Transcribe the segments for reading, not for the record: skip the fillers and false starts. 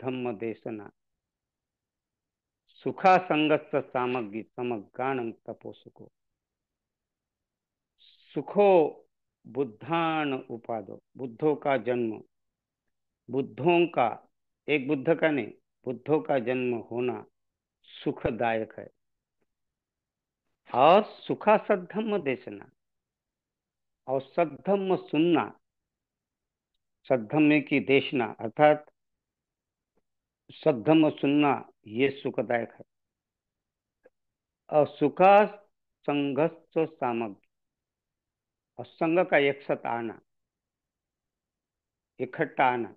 धम्म देशना सुखासंगस्स सामग्री समगानं तपो सुखो। सुखो बुद्धान उपादो, बुद्धों का जन्म, बुद्धों का, एक बुद्ध का नहीं, बुद्धों का जन्म होना सुखदायक है। और सुखा सद्धम्म देशना, और सद्धम्म सुनना, सद्धम्म की देशना अर्थात सद्धम्म सुनना, ये सुखदायक है। और सुखा संघस्स सामग्री, और संघ का एक साथ आना, इकट्ठा आना,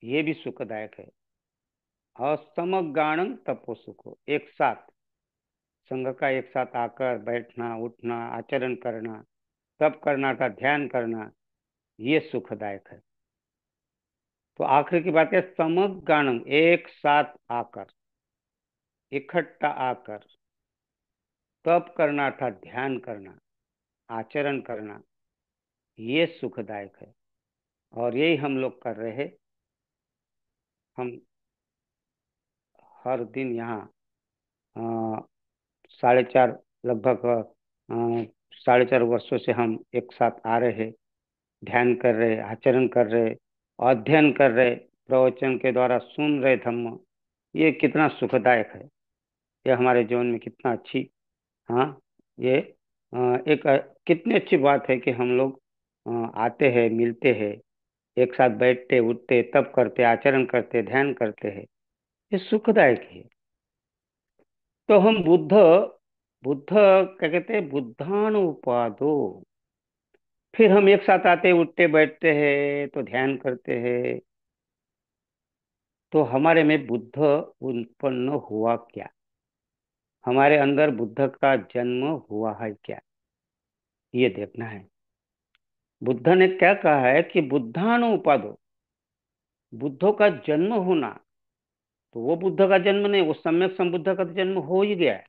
ये भी सुखदायक है। और समगाणं तपो सुखो, एक साथ संघ का एक साथ आकर बैठना, उठना, आचरण करना, तप करना का ध्यान करना, ये सुखदायक है। तो आखिर की बात है समगाणं, एक साथ आकर, इकट्ठा आकर तप करना था, ध्यान करना, आचरण करना, ये सुखदायक है। और यही हम लोग कर रहे हैं। हम हर दिन यहाँ 4.5, लगभग 4.5 वर्षों से हम एक साथ आ रहे हैं, ध्यान कर रहे, आचरण कर रहे, अध्ययन कर रहे, प्रवचन के द्वारा सुन रहे धम्म। ये कितना सुखदायक है, ये हमारे जीवन में कितना अच्छी, हाँ, ये एक कितनी अच्छी बात है कि हम लोग आते हैं, मिलते हैं, एक साथ बैठते, उठते, तप करते, आचरण करते, ध्यान करते हैं, ये सुखदायक है। तो हम बुद्ध, बुद्ध क्या कहते हैं, बुद्धान उपादो, फिर हम एक साथ आते, उठते, बैठते हैं, तो ध्यान करते हैं, तो हमारे में बुद्ध उत्पन्न हुआ क्या, हमारे अंदर बुद्ध का जन्म हुआ है क्या, ये देखना है। बुद्ध ने क्या कहा है कि बुद्धान उपादो, बुद्धों का जन्म होना, तो वो बुद्ध का जन्म नहीं, वो सम्यक संबुद्ध का तो जन्म हो ही गया है।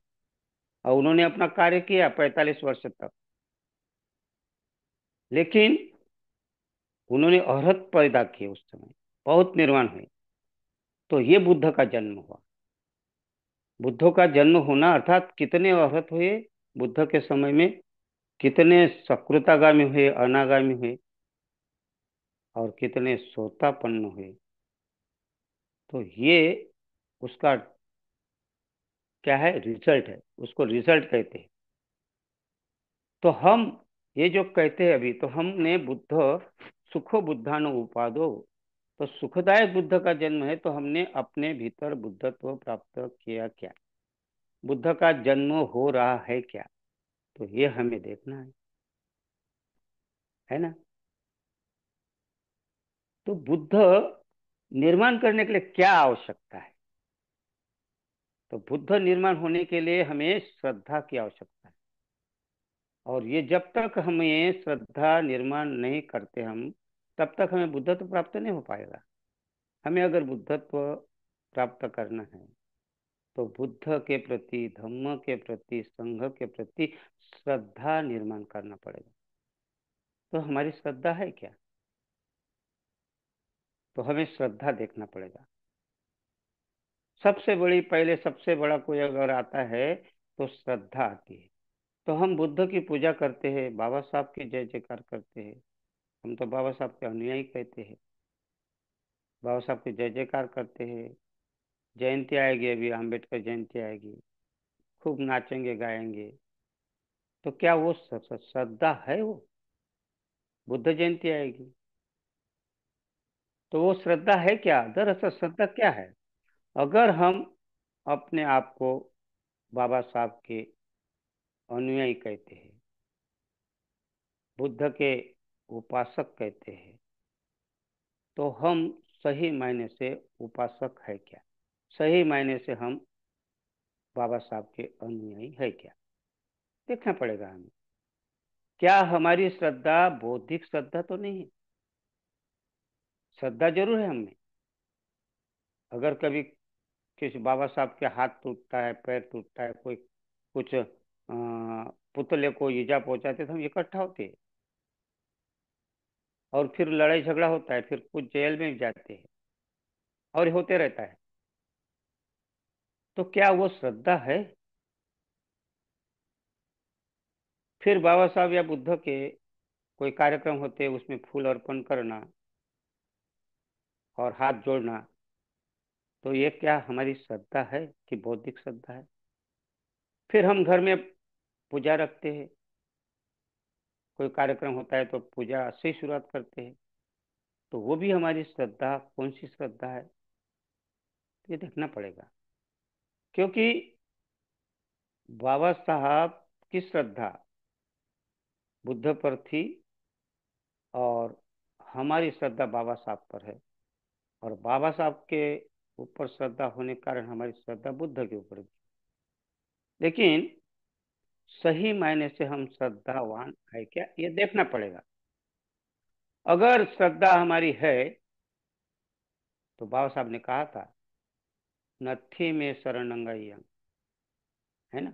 और उन्होंने अपना कार्य किया 45 वर्ष तक, लेकिन उन्होंने अरहत पैदा किए उस समय, बहुत निर्वाण हुए, तो ये बुद्ध का जन्म हुआ। बुद्धों का जन्म होना अर्थात कितने अरहत हुए बुद्ध के समय में, कितने सकृतागामी हुए, अनागामी हुए, और कितने सोतापन्न हुए। तो ये उसका क्या है, रिजल्ट है, उसको रिजल्ट कहते हैं। तो हम ये जो कहते हैं अभी, तो हमने बुद्ध, सुखो बुद्धानो उपादो, तो सुखदायक बुद्ध का जन्म है, तो हमने अपने भीतर बुद्धत्व प्राप्त किया क्या, बुद्ध का जन्म हो रहा है क्या, तो ये हमें देखना है ना। तो बुद्ध निर्माण करने के लिए क्या आवश्यकता है, तो बुद्ध निर्माण होने के लिए हमें श्रद्धा की आवश्यकता है। और ये जब तक हमें श्रद्धा निर्माण नहीं करते हम, तब तक हमें बुद्धत्व प्राप्त नहीं हो पाएगा। हमें अगर बुद्धत्व प्राप्त करना है, तो बुद्ध के प्रति, धम्म के प्रति, संघ के प्रति श्रद्धा निर्माण करना पड़ेगा। तो हमारी श्रद्धा है क्या, तो हमें श्रद्धा देखना पड़ेगा। सबसे बड़ी, पहले सबसे बड़ा कोई अगर आता है तो श्रद्धा आती है। तो हम बुद्ध की पूजा करते हैं, बाबा साहब की जय जयकार करते हैं, हम तो बाबा साहब के अनुयायी कहते हैं, बाबा साहब की जय जयकार करते हैं। जयंती आएगी, अभी अम्बेडकर जयंती आएगी, खूब नाचेंगे, गाएंगे। तो क्या वो श्रद्धा है वो, बुद्ध जयंती आएगी, तो वो श्रद्धा है क्या, दरअसल श्रद्धा क्या है। अगर हम अपने आप को बाबा साहब के अनुयायी कहते हैं, बुद्ध के उपासक कहते हैं, तो हम सही मायने से उपासक है क्या, सही मायने से हम बाबा साहब के अनुयायी है क्या, देखना पड़ेगा हमें। क्या हमारी श्रद्धा बौद्धिक श्रद्धा तो नहीं है, श्रद्धा जरूर है हमें। अगर कभी किसी बाबा साहब के हाथ टूटता है, पैर टूटता है, कोई कुछ पुतले को ईजा पहुंचाते, तो हम इकट्ठा होते हैं, और फिर लड़ाई झगड़ा होता है, फिर कुछ जेल में भी जाते हैं, और ये होते रहता है। तो क्या वो श्रद्धा है? फिर बाबा साहब या बुद्ध के कोई कार्यक्रम होते उसमें फूल अर्पण करना और हाथ जोड़ना, तो ये क्या हमारी श्रद्धा है कि बौद्धिक श्रद्धा है? फिर हम घर में पूजा रखते हैं, कोई कार्यक्रम होता है तो पूजा से ही शुरुआत करते हैं, तो वो भी हमारी श्रद्धा कौन सी श्रद्धा है? ये देखना पड़ेगा। क्योंकि बाबा साहब की श्रद्धा बुद्ध पर थी, और हमारी श्रद्धा बाबा साहब पर है, और बाबा साहब के ऊपर श्रद्धा होने के कारण हमारी श्रद्धा बुद्ध के ऊपर भी। लेकिन सही मायने से हम श्रद्धावान है क्या, ये देखना पड़ेगा। अगर श्रद्धा हमारी है तो बाबा साहब ने कहा था, नथी में शरणंगय्यम, है ना,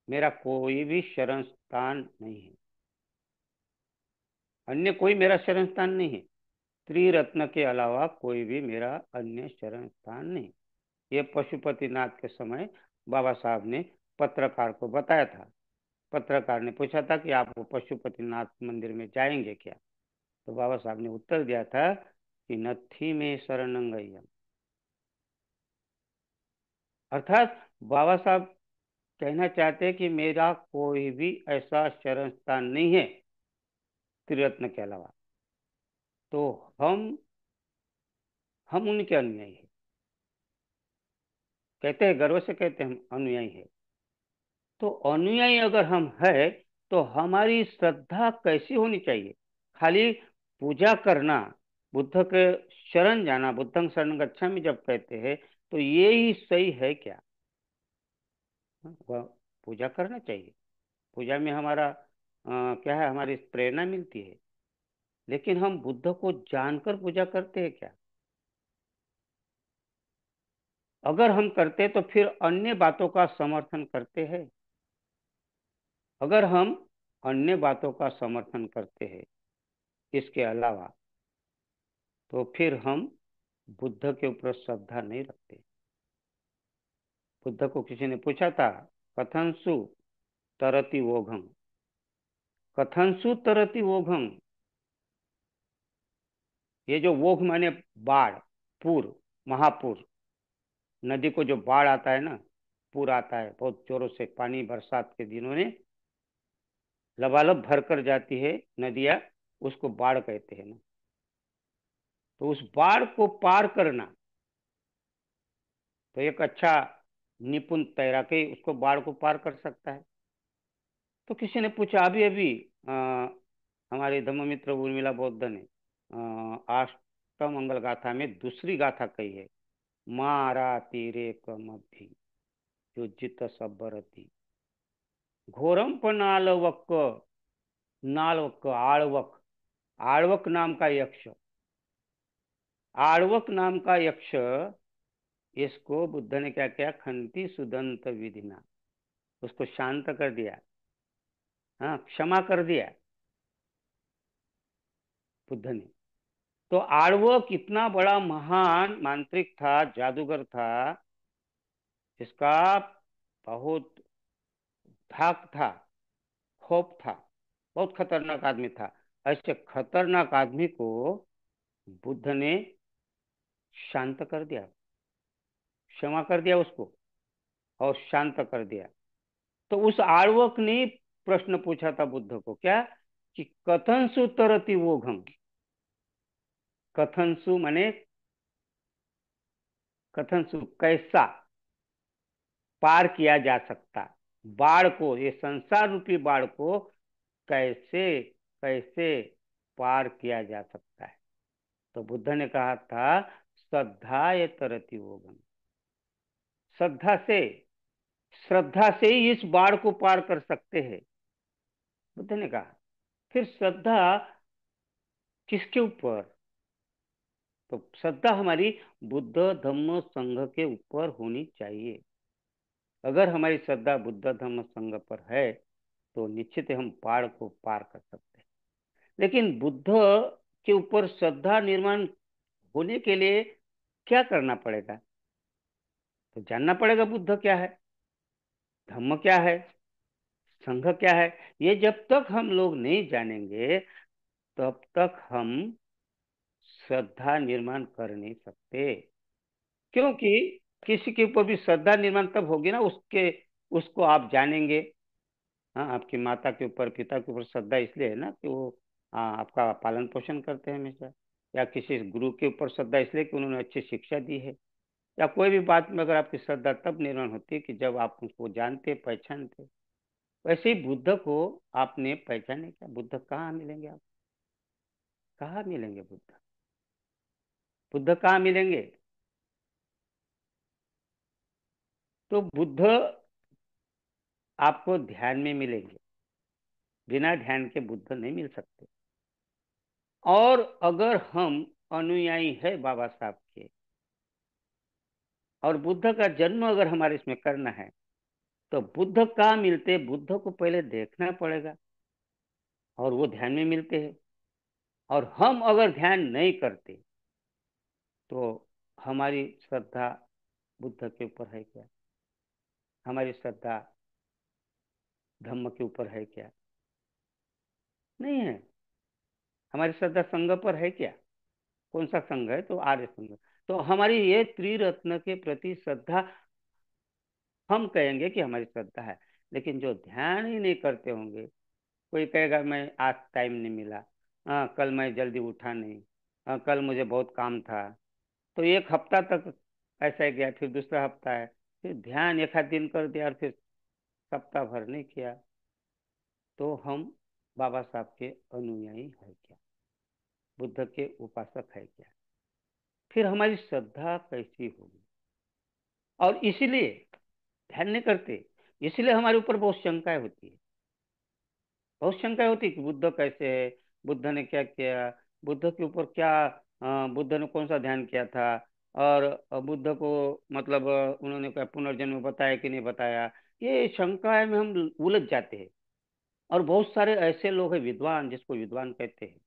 मेरा कोई भी शरण स्थान नहीं है, अन्य कोई मेरा शरण स्थान नहीं है, त्रिरत्न के अलावा कोई भी मेरा अन्य शरण स्थान नहीं। ये पशुपतिनाथ के समय बाबा साहब ने पत्रकार को बताया था। पत्रकार ने पूछा था कि आप वो पशुपतिनाथ मंदिर में जाएंगे क्या? तो बाबा साहब ने उत्तर दिया था कि नथी में शरणंगय्यम। अर्थात बाबा साहब कहना चाहते हैं कि मेरा कोई भी ऐसा शरण स्थान नहीं है त्रिरत्न के अलावा। तो हम उनके अनुयायी हैं, कहते हैं, गर्व से कहते हैं हम अनुयायी हैं। तो अनुयायी अगर हम है तो हमारी श्रद्धा कैसी होनी चाहिए? खाली पूजा करना, बुद्ध के शरण जाना, बुद्धं शरण गच्छामि जब कहते हैं, तो ये ही सही है क्या? वह पूजा करना चाहिए, पूजा में हमारा क्या है, हमारी प्रेरणा मिलती है। लेकिन हम बुद्ध को जानकर पूजा करते हैं क्या? अगर हम करते तो फिर अन्य बातों का समर्थन करते हैं। अगर हम अन्य बातों का समर्थन करते हैं इसके अलावा, तो फिर हम बुद्ध के ऊपर श्रद्धा नहीं रखते। बुद्ध को किसी ने पूछा था, कथनसु तरति वोघम, कथनसु तरति वोघम, ये जो वोघ माने बाढ़, पूर, महापूर, नदी को जो बाढ़ आता है ना, पूर आता है, बहुत जोरों से पानी बरसात के दिनों में लबालब भर कर जाती है नदियां, उसको बाढ़ कहते हैं ना। तो उस बाढ़ को पार करना, तो एक अच्छा निपुण तैराक ही उसको बाढ़ को पार कर सकता है। तो किसी ने पूछा, अभी अभी हमारे धम्ममित्र उर्मिला बौद्ध ने अष्टमंगल गाथा में दूसरी गाथा कही है, मारा तीरे कमभी युजित सब्बरती, घोरम नालवक, नालवक आळवक, आळवक नाम का यक्ष, आळवक नाम का यक्ष, इसको बुद्ध ने क्या किया, खंती सुदंत विधिना, उसको शांत कर दिया, हाँ, क्षमा कर दिया बुद्ध ने। तो आळवक इतना बड़ा महान मांत्रिक था, जादूगर था, जिसका बहुत धाक था, खौफ था, बहुत खतरनाक आदमी था। ऐसे खतरनाक आदमी को बुद्ध ने शांत कर दिया, क्षमा कर दिया उसको, और शांत कर दिया। तो उस आर्वक ने प्रश्न पूछा था बुद्ध को, क्या, कि कथनसु तरति वो घम, कथनसु माने कथनसु कैसा पार किया जा सकता, बाढ़ को, ये संसार रूपी बाढ़ को कैसे कैसे पार किया जा सकता है? तो बुद्ध ने कहा था, श्रद्धा ये तरति वो घम, श्रद्धा से, श्रद्धा से ही इस बाढ़ को पार कर सकते हैं, बुद्ध ने कहा। फिर श्रद्धा किसके ऊपर? तो श्रद्धा हमारी बुद्ध धम्म संघ के ऊपर होनी चाहिए। अगर हमारी श्रद्धा बुद्ध धम्म संघ पर है तो निश्चित ही हम पहाड़ को पार कर सकते हैं। लेकिन बुद्ध के ऊपर श्रद्धा निर्माण होने के लिए क्या करना पड़ेगा? तो जानना पड़ेगा बुद्ध क्या है, धम्म क्या है, संघ क्या है। ये जब तक हम लोग नहीं जानेंगे तब तक हम श्रद्धा निर्माण कर नहीं सकते। क्योंकि किसी के ऊपर भी श्रद्धा निर्माण तब होगी ना, उसके उसको आप जानेंगे। हाँ, आपकी माता के ऊपर, पिता के ऊपर श्रद्धा इसलिए है ना कि वो आपका पालन पोषण करते हैं हमेशा। या किसी गुरु के ऊपर श्रद्धा इसलिए कि उन्होंने अच्छी शिक्षा दी है। या कोई भी बात में अगर आपकी श्रद्धा तब निर्माण होती है कि जब आप उसको जानते, पहचानते। वैसे ही बुद्ध को आपने पहचाने क्या? बुद्ध कहाँ मिलेंगे आप? कहाँ मिलेंगे बुद्ध? बुद्ध कहाँ मिलेंगे? तो बुद्ध आपको ध्यान में मिलेंगे। बिना ध्यान के बुद्ध नहीं मिल सकते। और अगर हम अनुयायी है बाबा साहब के, और बुद्ध का जन्म अगर हमारे इसमें करना है, तो बुद्ध कहाँ मिलते? बुद्ध को पहले देखना पड़ेगा, और वो ध्यान में मिलते हैं। और हम अगर ध्यान नहीं करते तो हमारी श्रद्धा बुद्ध के ऊपर है क्या? हमारी श्रद्धा धम्म के ऊपर है क्या? नहीं है। हमारी श्रद्धा संघ पर है क्या? कौन सा संघ है? तो आर्य संघ। तो हमारी ये त्रिरत्न के प्रति श्रद्धा, हम कहेंगे कि हमारी श्रद्धा है। लेकिन जो ध्यान ही नहीं करते होंगे, कोई कहेगा मैं आज टाइम नहीं मिला, कल मैं जल्दी उठा नहीं, कल मुझे बहुत काम था। तो एक हफ्ता तक ऐसा ही गया, फिर दूसरा हफ्ता है, फिर ध्यान एक आध दिन कर दिया और फिर सप्ताह भर नहीं किया। तो हम बाबा साहब के अनुयायी है क्या? बुद्ध के उपासक है क्या? फिर हमारी श्रद्धा कैसी होगी? और इसीलिए ध्यान नहीं करते, इसलिए हमारे ऊपर बहुत शंकाएं होती है। बहुत शंकाएं होती है कि बुद्ध कैसे है, बुद्ध ने क्या किया, बुद्ध के ऊपर क्या, बुद्ध ने कौन सा ध्यान किया था, और बुद्ध को मतलब उन्होंने क्या पुनर्जन्म बताया कि नहीं बताया। ये शंकाएं में हम उलझ जाते हैं। और बहुत सारे ऐसे लोग हैं विद्वान, जिसको विद्वान कहते हैं।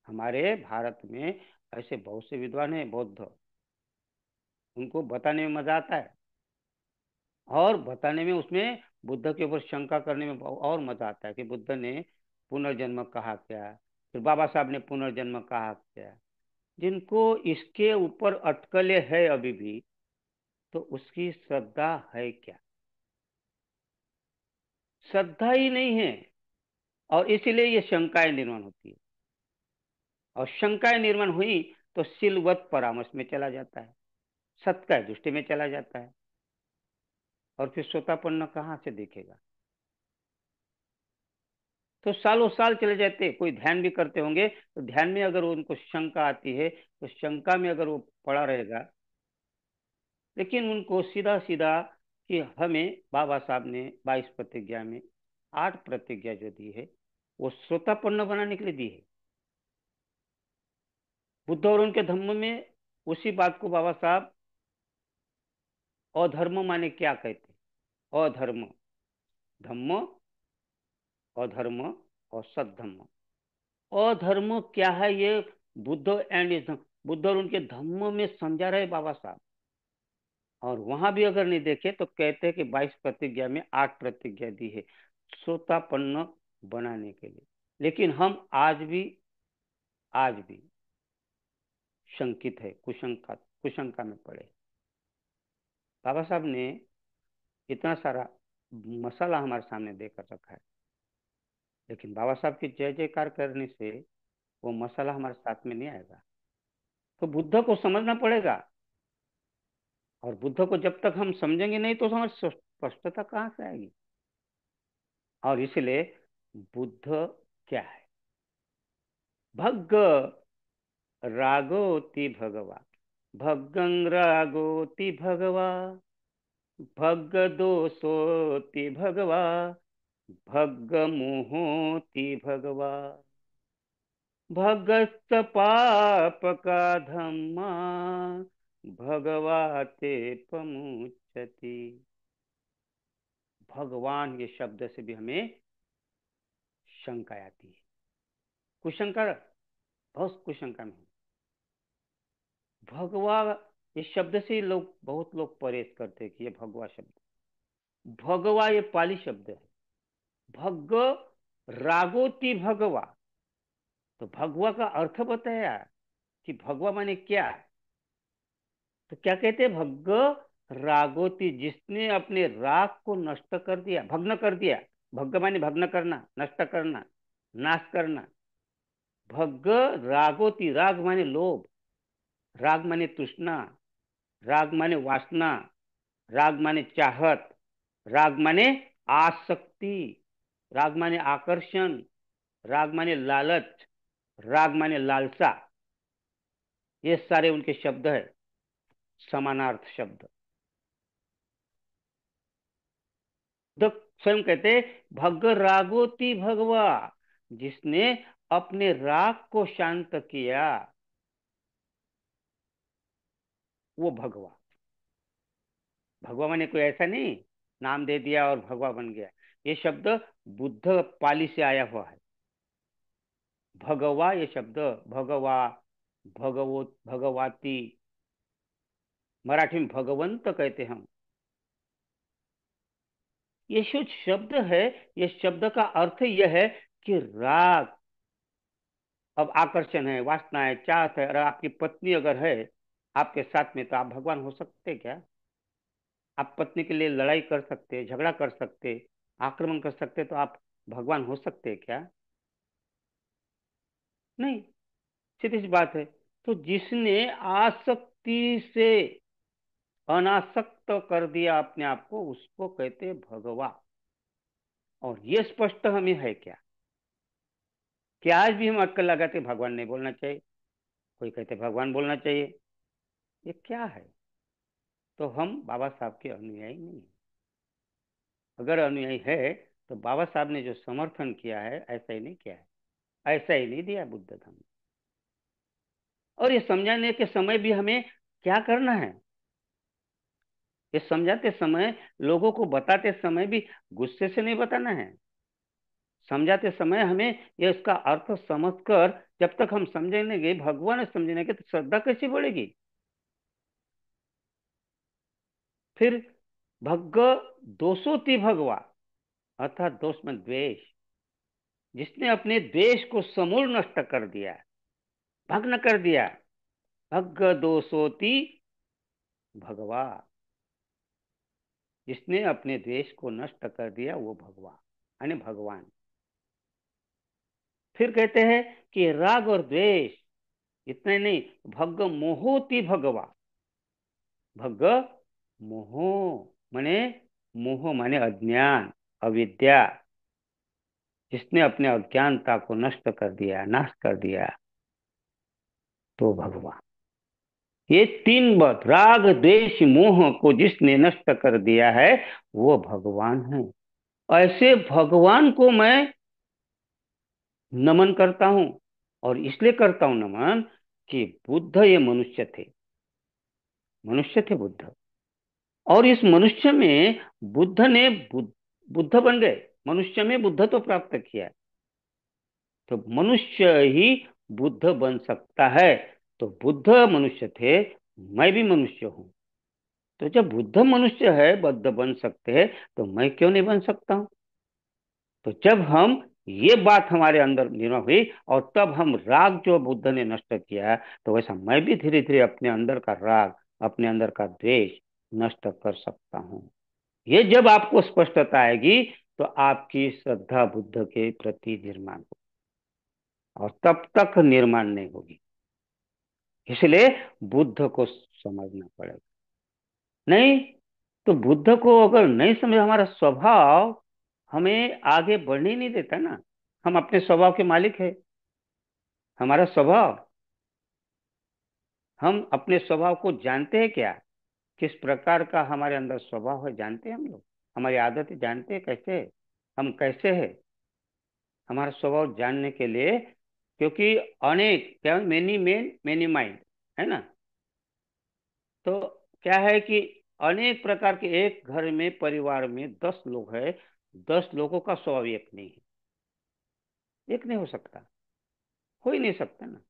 हमारे भारत में ऐसे बहुत से विद्वान हैं बौद्ध। उनको बताने में मजा आता है, और बताने में, उसमें बुद्ध के ऊपर शंका करने में और मजा आता है कि बुद्ध ने पुनर्जन्म कहा क्या, फिर बाबा साहब ने पुनर्जन्म कहा क्या। जिनको इसके ऊपर अटकलें है अभी भी, तो उसकी श्रद्धा है क्या? श्रद्धा ही नहीं है। और इसीलिए ये शंकाएं निर्माण होती है। और शंकाएं निर्माण हुई तो सिलवत परामर्श में चला जाता है, सत्य दृष्टि में चला जाता है। और फिर श्रोतापन्न कहाँ से दिखेगा? तो सालों साल चले जाते, कोई ध्यान भी करते होंगे तो ध्यान में अगर उनको शंका आती है तो शंका में अगर वो पड़ा रहेगा। लेकिन उनको सीधा सीधा कि हमें बाबा साहब ने 22 प्रतिज्ञा में 8 प्रतिज्ञा जो दी है, वो श्रोतापन्न बनाने के लिए दी है। बुद्ध और उनके धम्म में उसी बात को बाबा साहब अधर्म माने क्या कहते? अधर्म, धम्म, अधर्म और सद्धम्म। अधर्म क्या है ये? बुद्ध एंड इज, बुद्ध और उनके धम्म में समझा रहे बाबा साहब। और वहां भी अगर नहीं देखे तो कहते हैं कि 22 प्रतिज्ञा में 8 प्रतिज्ञा दी है श्रोतापन्न बनाने के लिए। लेकिन हम आज भी शंकित है, कुशंका कुशंका में पड़े। बाबा साहब ने इतना सारा मसाला हमारे सामने देकर रखा है, लेकिन बाबा साहब की जय जयकार करने से वो मसाला हमारे साथ में नहीं आएगा। तो बुद्ध को समझना पड़ेगा। और बुद्ध को जब तक हम समझेंगे नहीं तो हमारी स्पष्टता कहाँ से आएगी? और इसलिए बुद्ध क्या है? भग्ग रागोति भगवा, भग्गं रागोति भगवा, भग्ग दोषोति भगवा, भग्ग मोहोति भगवा, भगत पाप का धम्मा, भगवाते पमुच्यति। भगवान ये शब्द से भी हमें शंका आती है। कुशंका, बहुत कुशंका में है। भगवा, इस शब्द से ही लोग, बहुत लोग परहेज करते हैं कि ये भगवा शब्द। भगवा ये पाली शब्द है। भग रागोती भगवा। तो भगवा का अर्थ बताया कि भगवा माने क्या। तो क्या कहते हैं, भग रागोती, जिसने अपने राग को नष्ट कर दिया, भग्न कर दिया। भग्ग माने भग्न करना, नष्ट करना, नाश करना। भग रागोती, राग माने लोभ, राग माने तृष्णा, राग माने वासना, राग माने चाहत, राग माने आसक्ति, राग माने आकर्षण, राग माने लालच, राग माने लालसा। ये सारे उनके शब्द है, समानार्थ शब्द। तो स्वयं कहते भग रागोती भगवा, जिसने अपने राग को शांत किया वो भगवा। भगवा माने कोई ऐसा नहीं नाम दे दिया और भगवा बन गया। ये शब्द बुद्ध पाली से आया हुआ है। भगवा ये शब्द, भगवा, भगवो, भगवाती, मराठी में भगवंत कहते हैं हम। ये जो शब्द है, ये शब्द का अर्थ यह है कि राग, अब आकर्षण है, वासना है, चाहत है, और आपकी पत्नी अगर है आपके साथ में, तो आप भगवान हो सकते हैं क्या? आप पत्नी के लिए लड़ाई कर सकते, झगड़ा कर सकते, आक्रमण कर सकते, तो आप भगवान हो सकते हैं क्या? नहीं। सीधी सी बात है। तो जिसने आसक्ति से अनासक्त कर दिया अपने आप को, उसको कहते हैं भगवा। और ये स्पष्ट हमें है क्या, कि आज भी हम अटकल लगाते भगवान नहीं बोलना चाहिए, कोई कहते भगवान बोलना चाहिए। ये क्या है? तो हम बाबा साहब के अनुयायी नहीं हैं। अगर अनुयायी है तो बाबा साहब ने जो समर्थन किया है ऐसा ही नहीं किया है, ऐसा ही नहीं दिया बुद्ध धर्म। और ये समझाने के समय भी हमें क्या करना है, ये समझाते समय, लोगों को बताते समय भी गुस्से से नहीं बताना है। समझाते समय हमें ये इसका अर्थ समझकर, जब तक हम समझेंगे, भगवान समझने के, तो श्रद्धा कैसे बढ़ेगी? फिर भग दोषोति भगवा, अर्थात दोष में द्वेष, जिसने अपने द्वेष को समूल नष्ट कर दिया, भग्न कर दिया। भग दोषोति भगवा, जिसने अपने द्वेष को नष्ट कर दिया वो भगवा, यानी भगवान। फिर कहते हैं कि राग और द्वेष, इतने नहीं, भग मोहोति भगवा। भग मोह माने, मोह माने अज्ञान, अविद्या, जिसने अपने अज्ञानता को नष्ट कर दिया, नाश कर दिया, तो भगवान। ये तीन बात, राग द्वेष मोह को जिसने नष्ट कर दिया है वो भगवान है। ऐसे भगवान को मैं नमन करता हूं। और इसलिए करता हूं नमन कि बुद्ध ये मनुष्य थे, मनुष्य थे बुद्ध। और इस मनुष्य में बुद्ध ने बुद्ध बन गए, मनुष्य में बुद्ध तो प्राप्त किया। तो मनुष्य ही बुद्ध बन सकता है। तो बुद्ध मनुष्य थे, मैं भी मनुष्य हूं। तो जब बुद्ध मनुष्य है, बुद्ध बन सकते हैं, तो मैं क्यों नहीं बन सकता हूं? तो जब हम, ये बात हमारे अंदर निर्माण हुई, और तब हम राग जो बुद्ध ने नष्ट किया, तो वैसा मैं भी धीरे धीरे अपने अंदर का राग, अपने अंदर का द्वेष नष्ट कर सकता हूं। ये जब आपको स्पष्टता आएगी, तो आपकी श्रद्धा बुद्ध के प्रति निर्माण होगी, और तब तक निर्माण नहीं होगी। इसलिए बुद्ध को समझना पड़ेगा। नहीं तो बुद्ध को अगर नहीं समझे, हमारा स्वभाव हमें आगे बढ़ने ही नहीं देता ना। हम अपने स्वभाव के मालिक है। हमारा स्वभाव, हम अपने स्वभाव को जानते हैं क्या, किस प्रकार का हमारे अंदर स्वभाव है, जानते हैं हम लोग। हमारी आदतें जानते हैं कैसे है? हम कैसे है? हमारा स्वभाव जानने के लिए, क्योंकि अनेक, क्या, मेनी मेन मेनी माइंड, है ना। तो क्या है कि अनेक प्रकार के, एक घर में, परिवार में 10 लोग हैं, 10 लोगों का स्वभाव एक नहीं है। एक नहीं हो सकता, हो ही नहीं सकता ना।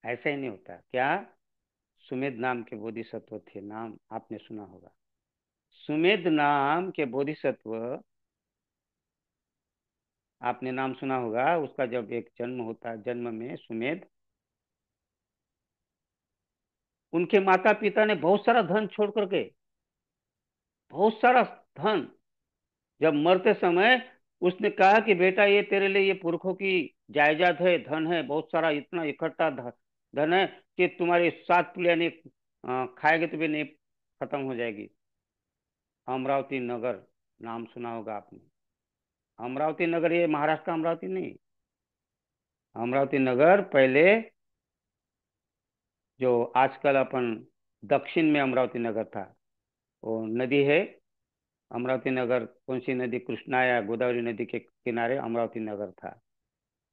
ऐसा ही नहीं होता क्या। सुमेध नाम के बोधिसत्व थे, नाम आपने सुना होगा। सुमेध नाम के बोधिसत्व, आपने नाम सुना होगा। उसका जब एक जन्म होता है, जन्म में सुमेध, उनके माता पिता ने बहुत सारा धन छोड़ कर गए, बहुत सारा धन। जब मरते समय उसने कहा कि बेटा ये तेरे लिए, ये पुरखों की जायदाद है, धन है, बहुत सारा इतना इकट्ठा धन है कि तुम्हारी 7 पीढ़ियां नहीं खाएगे तो भी नहीं खत्म हो जाएगी। अमरावती नगर, नाम सुना होगा आपने। अमरावती नगर, ये महाराष्ट्र का अमरावती नहीं। अमरावती नगर पहले, जो आजकल अपन दक्षिण में अमरावती नगर था, वो नदी है। अमरावती नगर कौन सी नदी, कृष्णा या गोदावरी नदी के किनारे अमरावती नगर था,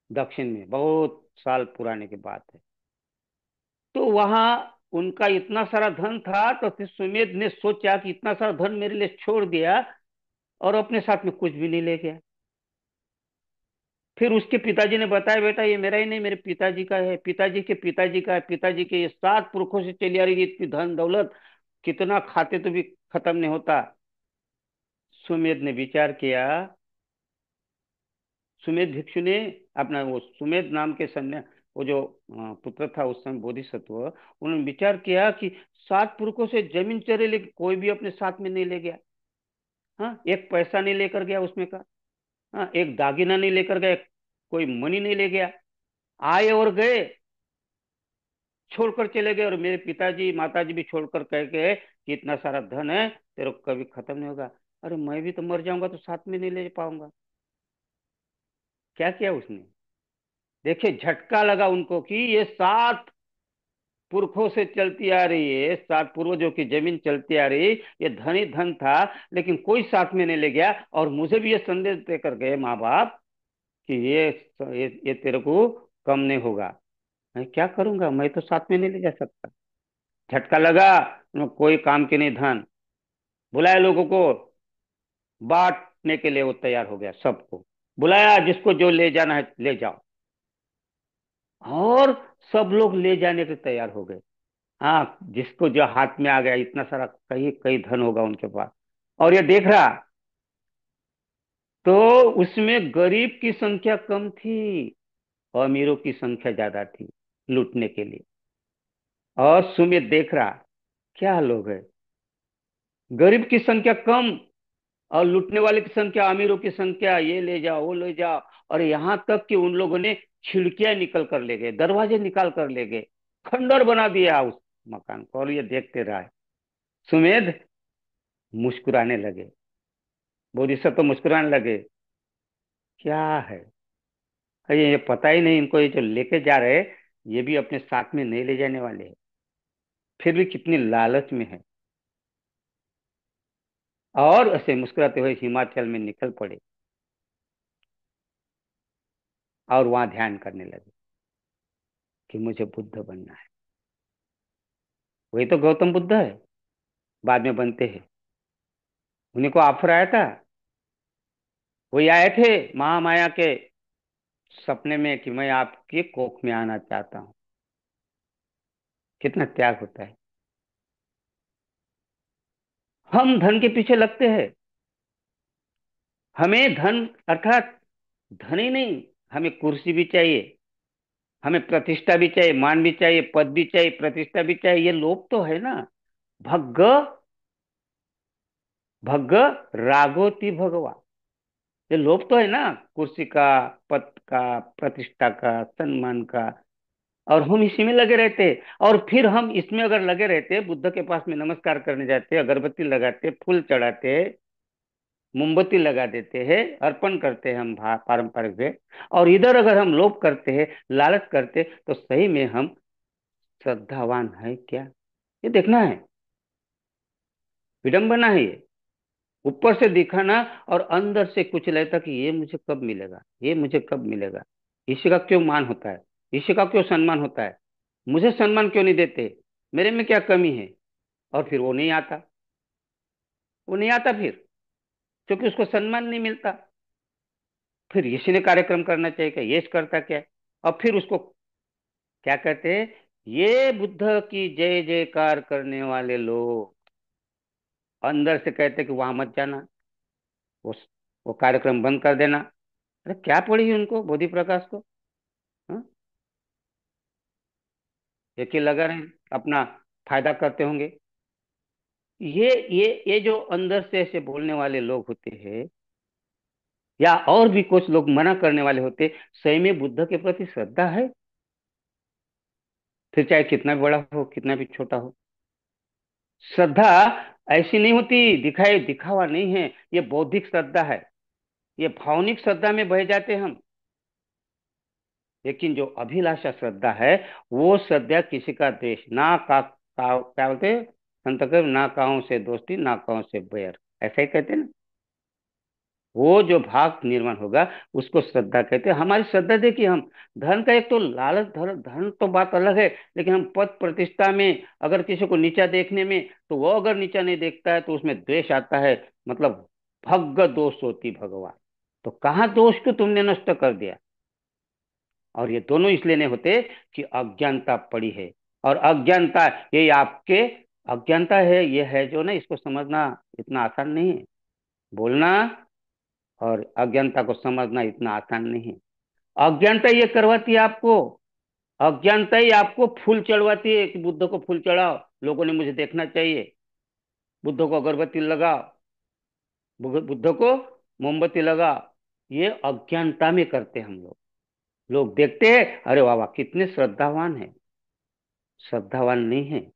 दक्षिण में, बहुत साल पुराने की बात है। तो वहां उनका इतना सारा धन था, तो फिर सुमेध ने सोचा कि इतना सारा धन मेरे लिए छोड़ दिया और अपने साथ में कुछ भी नहीं ले गया। फिर उसके पिताजी ने बताया बेटा ये मेरा ही नहीं, मेरे पिताजी का है, पिताजी के पिताजी का है, पिताजी के, ये 7 पुरखों से चली आ रही है इतनी धन दौलत, कितना खाते तो भी खत्म नहीं होता। सुमेध ने विचार किया, सुमेध भिक्षु ने, अपना वो सुमेध नाम के सन्या, वो जो पुत्र था उस समय बोधिसत्व, उन्होंने विचार किया कि 7 पुरखों से जमीन चले, लेकिन कोई भी अपने साथ में नहीं ले गया। हाँ, एक पैसा नहीं लेकर गया उसमें का। हाँ, एक दागिना नहीं लेकर गया, कोई मनी नहीं ले गया। आए और गए, छोड़कर चले गए, और मेरे पिताजी माताजी भी छोड़कर कह गए कि इतना सारा धन है, तेरे को कभी खत्म नहीं होगा। अरे मैं भी तो मर जाऊंगा तो साथ में नहीं ले पाऊंगा। क्या किया उसने, देखिए झटका लगा उनको कि ये 7 पुरखों से चलती आ रही है, 7 पूर्वजों की जमीन चलती आ रही, ये धन ही धन था, लेकिन कोई साथ में नहीं ले गया। और मुझे भी ये संदेश देकर गए माँ बाप कि ये तेरे को कम नहीं होगा। मैं क्या करूंगा, मैं तो साथ में नहीं ले जा सकता। झटका लगा, कोई काम के नहीं धन, बुलाया लोगों को, बांटने के लिए वो तैयार हो गया, सबको बुलाया, जिसको जो ले जाना है ले जाओ। और सब लोग ले जाने के तैयार हो गए। हाँ, जिसको जो हाथ में आ गया, इतना सारा कहीं कहीं धन होगा उनके पास, और ये देख रहा, तो उसमें गरीब की संख्या कम थी और अमीरों की संख्या ज्यादा थी लूटने के लिए। और सुमित देख रहा, क्या लोग है, गरीब की संख्या कम और लूटने वाले की संख्या, अमीरों की संख्या, ये ले जाओ वो ले जाओ। और यहां तक कि उन लोगों ने खिड़कियां निकल कर ले गए, दरवाजे निकाल कर ले गए, खंडर बना दिया उस मकान को, और ये देखते रहा। सुमेध मुस्कुराने लगे, बोधिसत्व मुस्कुराने लगे। क्या है, अरे ये पता ही नहीं इनको, ये जो लेके जा रहे ये भी अपने साथ में नहीं ले जाने वाले हैं, फिर भी कितनी लालच में है। और ऐसे मुस्कुराते हुए हिमाचल में निकल पड़े और वहां ध्यान करने लगे कि मुझे बुद्ध बनना है। वही तो गौतम बुद्ध है, बाद में बनते हैं। उन्हीं को ऑफर आया था, वही आए थे महामाया के सपने में कि मैं आपके कोख में आना चाहता हूँ। कितना त्याग होता है। हम धन के पीछे लगते हैं, हमें धन अर्थात धन ही नहीं, हमें कुर्सी भी चाहिए, हमें प्रतिष्ठा भी चाहिए, मान भी चाहिए, पद भी चाहिए, प्रतिष्ठा भी चाहिए, ये लोभ तो है ना। भग्ग भग्ग रागोति भगवा, ये लोभ तो है ना, कुर्सी का, पद का, प्रतिष्ठा का, सम्मान का। और हम इसी में लगे रहते, और फिर हम इसमें अगर लगे रहते, बुद्ध के पास में नमस्कार करने जाते, अगरबत्ती लगाते, फूल चढ़ाते, मोमबत्ती लगा देते हैं, अर्पण करते हैं हम पारंपरिक से, और इधर अगर हम लोभ करते हैं, लालच करते, तो सही में हम श्रद्धावान है क्या, ये देखना है। विडंबना है ये, ऊपर से दिखाना और अंदर से कुछ रहता कि ये मुझे कब मिलेगा, ये मुझे कब मिलेगा। इसी का क्यों मान होता है, इसी का क्यों सम्मान होता है, मुझे सम्मान क्यों नहीं देते, मेरे में क्या कमी है। और फिर वो नहीं आता, वो नहीं आता फिर, क्योंकि उसको सम्मान नहीं मिलता। फिर इसी ने कार्यक्रम करना चाहिए, क्या ये करता क्या है, और फिर उसको क्या कहते हैं? ये बुद्ध की जय जयकार करने वाले लोग अंदर से कहते कि वहां मत जाना, वो वो कार्यक्रम बंद कर देना। अरे क्या पड़ी उनको बोधि प्रकाश को? हाँ? एक ही लगा रहे अपना फायदा करते होंगे। ये जो अंदर से ऐसे बोलने वाले लोग होते हैं, या और भी कुछ लोग मना करने वाले होते, सही में बुद्ध के प्रति श्रद्धा है? फिर चाहे कितना भी बड़ा हो, कितना भी छोटा हो। श्रद्धा ऐसी नहीं होती, दिखाए दिखावा नहीं है। ये बौद्धिक श्रद्धा है। ये भावनिक श्रद्धा में बह जाते हम। लेकिन जो अभिलाषा श्रद्धा है, वो श्रद्धा किसी का द्वेष ना क्या बोलते हैं संत कबीर, ना काहू से दोस्ती ना काहू से बैर, ऐसा ही कहते हैं ना। वो जो भाव निर्माण होगा उसको श्रद्धा कहते हैं। हमारी श्रद्धा देखिए, हम धन का एक तो लालच, धन धन तो बात अलग है, लेकिन हम पद प्रतिष्ठा में अगर किसी को नीचा देखने में, तो वो अगर नीचा नहीं देखता है तो उसमें द्वेष आता है। मतलब भग्ग दोष होती भगवान। तो कहाँ दोष को तुमने नष्ट कर दिया? और ये दोनों इसलिए नहीं होते कि अज्ञानता पड़ी है। और अज्ञानता ये आपके अज्ञानता है, ये है जो ना, इसको समझना इतना आसान नहीं है। बोलना और अज्ञानता को समझना इतना आसान नहीं है। अज्ञानता ये करवाती है आपको, अज्ञानता ही आपको फूल चढ़वाती है कि बुद्ध को फूल चढ़ाओ, लोगों ने मुझे देखना चाहिए। बुद्ध को अगरबत्ती लगाओ, बुद्ध को मोमबत्ती लगाओ। ये अज्ञानता में करते हैं हम लोग। लोग देखते हैं, अरे वाह वाह कितने श्रद्धावान है। श्रद्धावान नहीं है।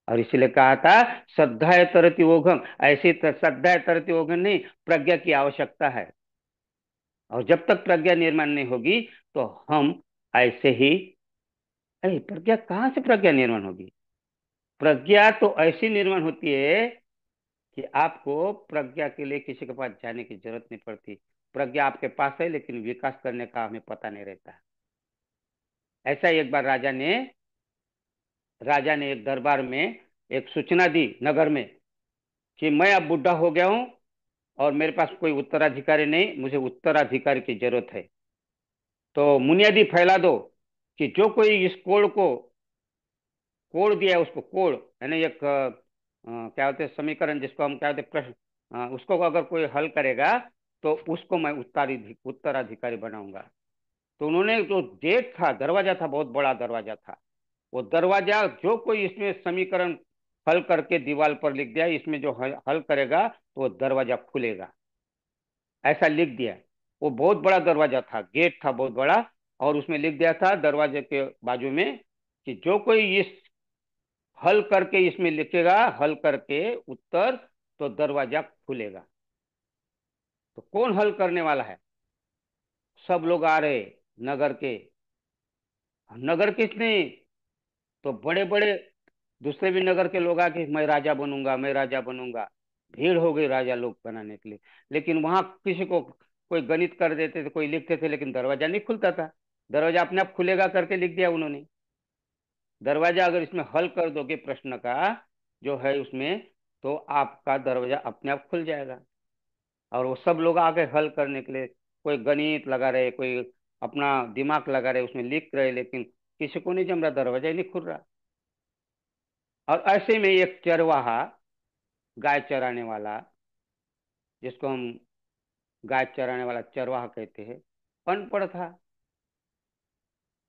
और इसलिए कहा था श्रद्धा तरति ओघम, ऐसी श्रद्धा तरति ओघम नहीं, प्रज्ञा की आवश्यकता है। और जब तक प्रज्ञा निर्माण नहीं होगी तो हम ऐसे ही। अरे प्रज्ञा कहाँ से प्रज्ञा निर्माण होगी? प्रज्ञा तो ऐसी निर्माण होती है कि आपको प्रज्ञा के लिए किसी के पास जाने की जरूरत नहीं पड़ती। प्रज्ञा आपके पास है, लेकिन विकास करने का हमें पता नहीं रहता। ऐसा ही एक बार राजा ने एक दरबार में एक सूचना दी नगर में कि मैं अब बुढ़ा हो गया हूं और मेरे पास कोई उत्तराधिकारी नहीं, मुझे उत्तराधिकारी की जरूरत है। तो मुनियादी फैला दो कि जो कोई इस कोड दिया है उसको, कोड यानी एक क्या होते हैं समीकरण, जिसको हम क्या होते हैं प्रश्न, उसको अगर कोई हल करेगा तो उसको मैं उत्तराधिकारी बनाऊंगा। तो उन्होंने जो गेट था, दरवाजा था, बहुत बड़ा दरवाजा था, वो दरवाजा जो कोई इसमें समीकरण हल करके दीवार पर लिख दिया, इसमें जो हल करेगा तो वो दरवाजा खुलेगा, ऐसा लिख दिया। वो बहुत बड़ा दरवाजा था, गेट था बहुत बड़ा, और उसमें लिख दिया था दरवाजे के बाजू में कि जो कोई इस हल करके इसमें लिखेगा, हल करके उत्तर, तो दरवाजा खुलेगा। तो कौन हल करने वाला है? सब लोग आ रहे नगर के। नगर किसने? तो बड़े बड़े दूसरे भी नगर के लोग आके मैं राजा बनूंगा, मैं राजा बनूंगा। भीड़ हो गई राजा लोग बनाने के लिए। लेकिन वहां किसी को कोई गणित कर देते थे, कोई लिखते थे, लेकिन दरवाजा नहीं खुलता था। दरवाजा अपने आप खुलेगा करके लिख दिया उन्होंने। दरवाजा अगर इसमें हल कर दोगे प्रश्न का जो है उसमें, तो आपका दरवाजा अपने आप खुल जाएगा। और वो सब लोग आ गए हल करने के लिए। कोई गणित लगा रहे, कोई अपना दिमाग लगा रहे, उसमें लिख रहे, लेकिन किसी को नहीं जम रहा, दरवाजा ही नहीं खुल रहा। और ऐसे में एक चरवाहा, गाय चराने वाला, जिसको हम गाय चराने वाला चरवाहा कहते हैं, अनपढ़ था।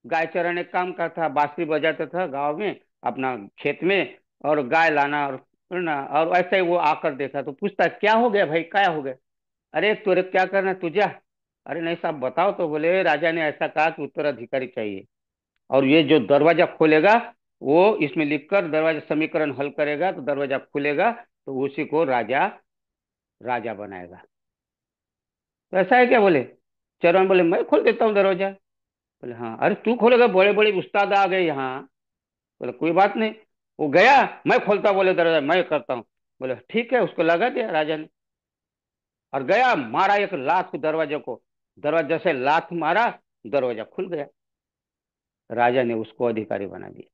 गाय चराने का काम करता था, बांसुरी बजाता था गांव में अपना खेत में, और गाय लाना और ना। और ऐसे ही वो आकर देखा तो पूछता क्या हो गया भाई, क्या हो गया? अरे तुरे क्या करना है तुझे? अरे नहीं साहब बताओ। तो बोले राजा ने ऐसा कहा कि उत्तराधिकारी चाहिए, और ये जो दरवाजा खोलेगा वो इसमें लिखकर दरवाजा समीकरण हल करेगा तो दरवाजा खुलेगा, तो उसी को राजा राजा बनाएगा। तो ऐसा है क्या? बोले चरवान बोले मैं खोल देता हूँ दरवाजा। बोले हाँ। अरे तू खोलेगा? बड़े बड़े उस्ताद आ गए यहाँ। बोले कोई बात नहीं। वो गया, मैं खोलता, बोले दरवाजा मैं करता हूँ। बोले ठीक है, उसको लगा दिया राजा ने। और गया, मारा एक लात दरवाजे को। दरवाजा से लात मारा, दरवाजा खुल गया। राजा ने उसको अधिकारी बना दिया,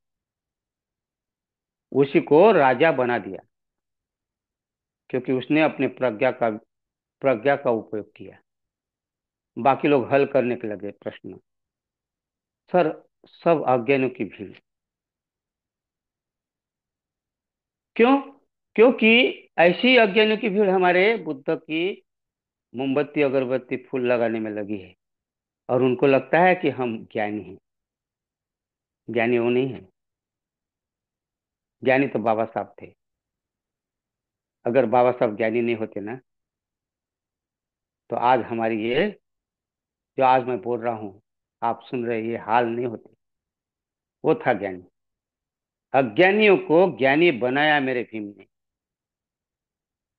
उसी को राजा बना दिया, क्योंकि उसने अपने प्रज्ञा का उपयोग किया। बाकी लोग हल करने के लगे प्रश्न। सर सब अज्ञानियों की भीड़। क्यों? क्योंकि ऐसी अज्ञानियों की भीड़ हमारे बुद्ध की मोमबत्ती अगरबत्ती फूल लगाने में लगी है, और उनको लगता है कि हम ज्ञानी हैं। ज्ञानी वो नहीं है। ज्ञानी तो बाबा साहब थे। अगर बाबा साहब ज्ञानी नहीं होते ना, तो आज हमारी ये, जो आज मैं बोल रहा हूँ, आप सुन रहे, ये हाल नहीं होते। वो था ज्ञानी। अज्ञानियों को ज्ञानी बनाया मेरे भीम ने,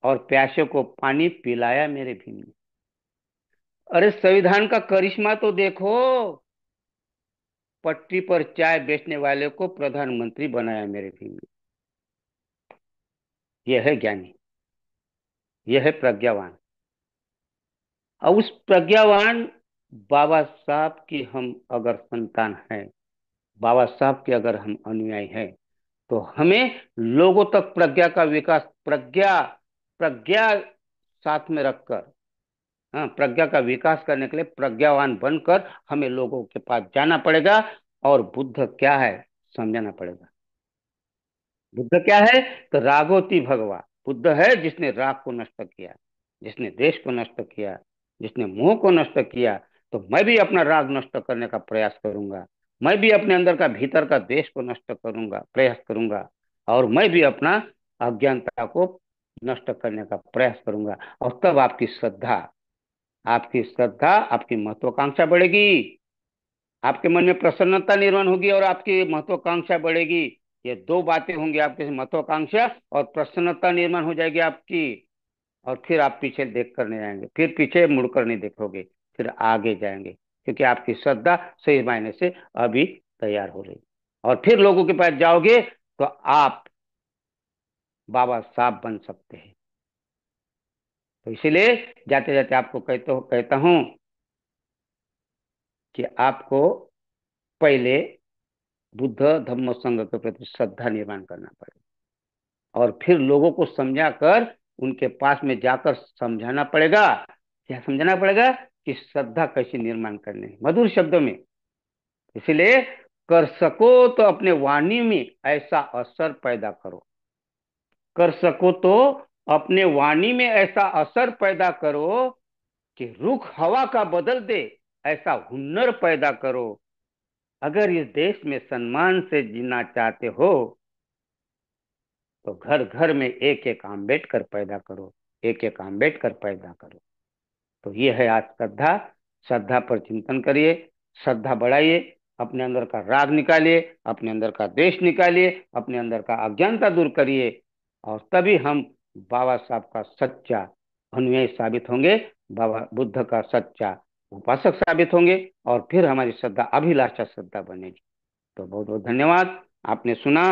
और प्यासों को पानी पिलाया मेरे भीम ने। अरे संविधान का करिश्मा तो देखो। पटरी पर चाय बेचने वाले को प्रधानमंत्री बनाया मेरे भीम ने। यह है ज्ञानी। यह है प्रज्ञावान। और उस प्रज्ञावान बाबा साहब की हम अगर संतान हैं, बाबा साहब के अगर हम अनुयायी हैं, तो हमें लोगों तक प्रज्ञा का विकास, प्रज्ञा प्रज्ञा साथ में रखकर, हाँ, प्रज्ञा का विकास करने के लिए प्रज्ञावान बनकर हमें लोगों के पास जाना पड़ेगा, और बुद्ध क्या है समझाना पड़ेगा। बुद्ध क्या है? तो रागोती भगवा। बुद्ध है जिसने राग को नष्ट किया, जिसने देश को नष्ट किया, जिसने मोह को नष्ट किया। तो मैं भी अपना राग नष्ट करने का प्रयास करूंगा। मैं भी अपने अंदर का भीतर का देश को नष्ट करूंगा, प्रयास करूंगा। और मैं भी अपना अज्ञानता को नष्ट करने का प्रयास करूंगा। और तब आपकी श्रद्धा, आपकी महत्वाकांक्षा बढ़ेगी। आपके मन में प्रसन्नता निर्माण होगी और आपकी महत्वाकांक्षा बढ़ेगी। ये दो बातें होंगी, आपकी महत्वाकांक्षा और प्रसन्नता निर्माण हो जाएगी आपकी। और फिर आप पीछे देख कर नहीं जाएंगे, फिर पीछे मुड़कर नहीं देखोगे, फिर आगे जाएंगे, क्योंकि आपकी श्रद्धा सही मायने से अभी तैयार हो रही। और फिर लोगों के पास जाओगे तो आप बाबा साहब बन सकते हैं। तो इसीलिए जाते जाते आपको कहता हूं कि आपको पहले बुद्ध धम्म संघ के प्रति श्रद्धा निर्माण करना पड़ेगा, और फिर लोगों को समझा कर उनके पास में जाकर समझाना पड़ेगा। क्या समझाना पड़ेगा? कि श्रद्धा कैसे निर्माण करने है, मधुर शब्दों में। इसलिए कर सको तो अपने वाणी में ऐसा असर पैदा करो। कर सको तो अपने वाणी में ऐसा असर पैदा करो कि रुख हवा का बदल दे, ऐसा हुनर पैदा करो। अगर इस देश में सम्मान से जीना चाहते हो, तो घर घर में एक एक आम्बेडकर पैदा करो, एक एक आम्बेडकर पैदा करो। तो ये है आज श्रद्धा। श्रद्धा पर चिंतन करिए, श्रद्धा बढ़ाइए, अपने अंदर का राग निकालिए, अपने अंदर का द्वेष निकालिए, अपने अंदर का अज्ञानता दूर करिए। और तभी हम बाबा साहब का सच्चा अनुयायी साबित होंगे, बाबा बुद्ध का सच्चा उपासक साबित होंगे, और फिर हमारी श्रद्धा अभिलाषा श्रद्धा बनेगी। तो बहुत बहुत धन्यवाद। आपने सुना,